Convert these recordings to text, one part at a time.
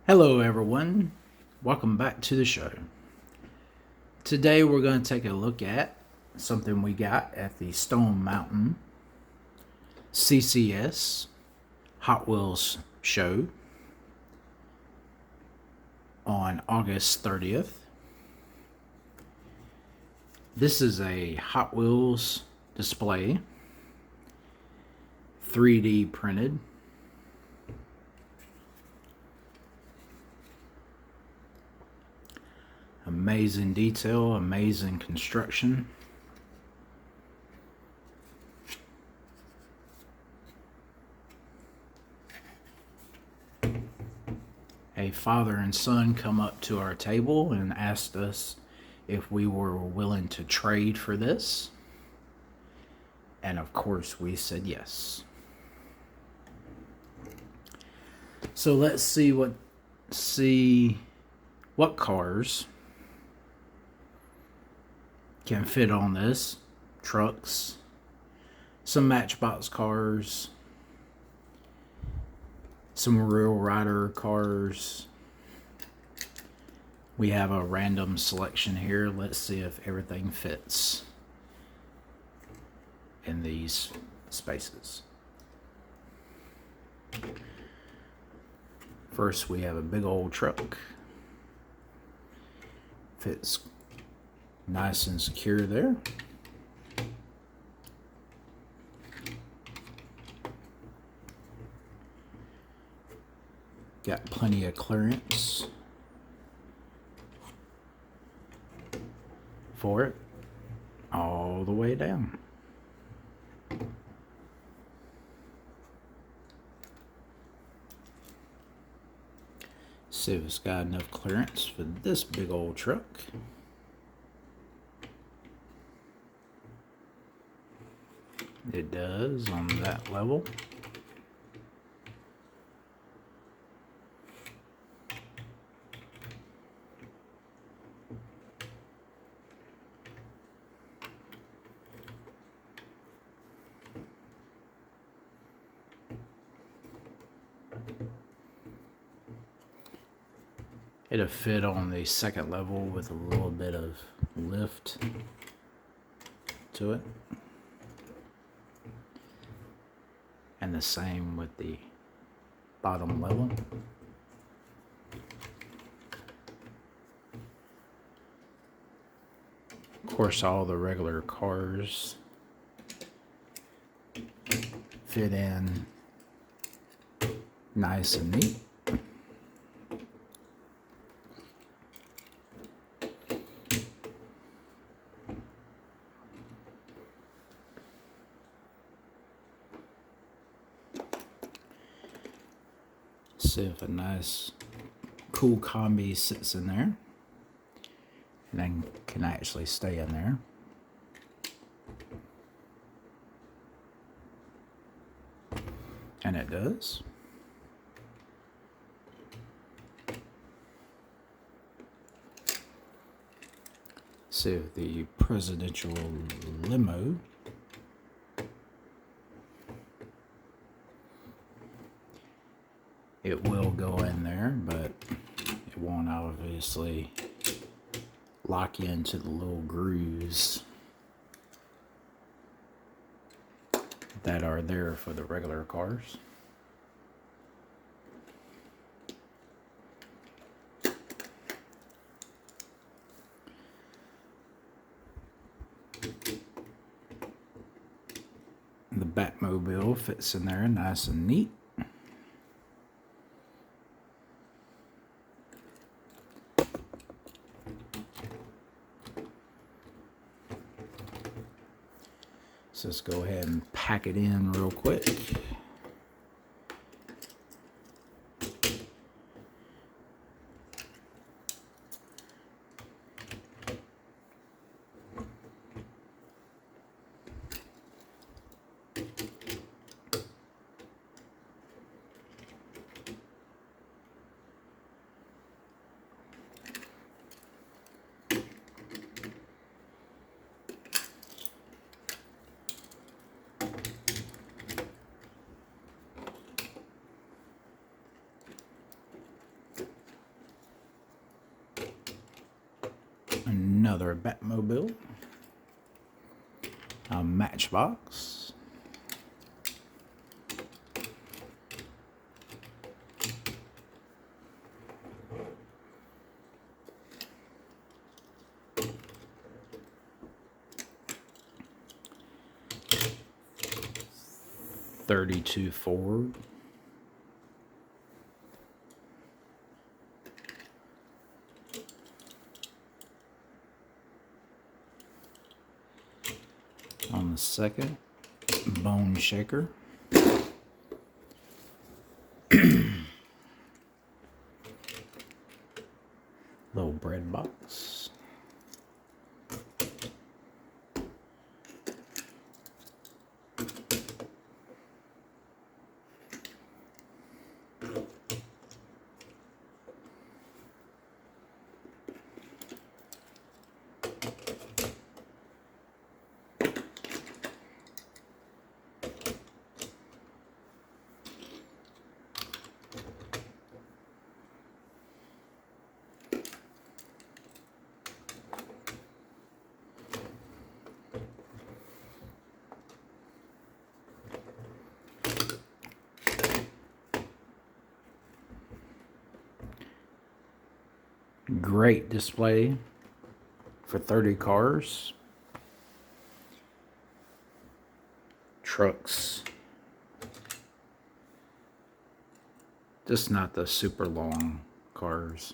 Hello, everyone. Welcome back to the show. Today, we're going to take a look at something we got at the Stone Mountain CCS Hot Wheels show on August 30th. This is a Hot Wheels display, 3D printed. Amazing detail, amazing construction. A father and son come up to our table and asked us if we were willing to trade for this. And of course we said yes. So let's see what cars can fit on this. Trucks, some Matchbox cars, some Real Rider cars. We have a random selection here. Let's see if everything fits in these spaces. First, we have a big old truck. Fits nice and secure there. Got plenty of clearance for it all the way down. See if it's got enough clearance for this big old truck. It does on that level. It'll fit on the second level with a little bit of lift to it. And the same with the bottom level. Of course, all the regular cars fit in nice and neat. See if a nice cool combi sits in there and then can actually stay in there. And it does. See if the presidential limo it will go in there, but it won't obviously lock into the little grooves that are there for the regular cars. The Batmobile fits in there nice and neat. So let's go ahead and pack it in real quick. another Batmobile, a Matchbox, .32 Ford, on the second, Bone Shaker, little bread box, great display for 30 cars, trucks, just not the super long cars.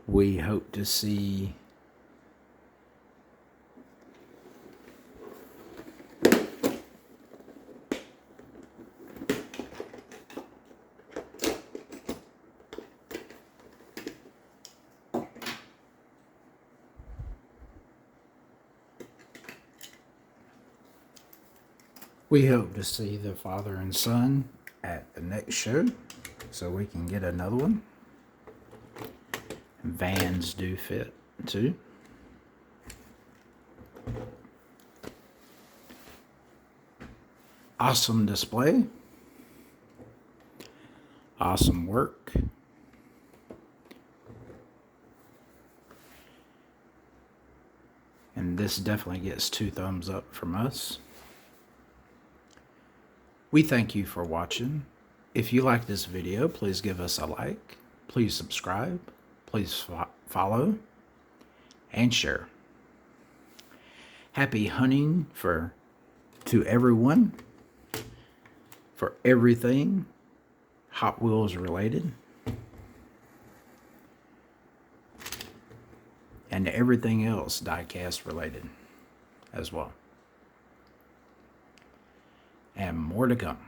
We hope to see the father and son at the next show, so we can get another one. Vans do fit too. Awesome display. Awesome work. And this definitely gets 2 thumbs up from us. We thank you for watching. If you like this video, please give us a like. Please subscribe. Please follow and share. Happy hunting to everyone for everything Hot Wheels related and everything else diecast related as well. And more to come.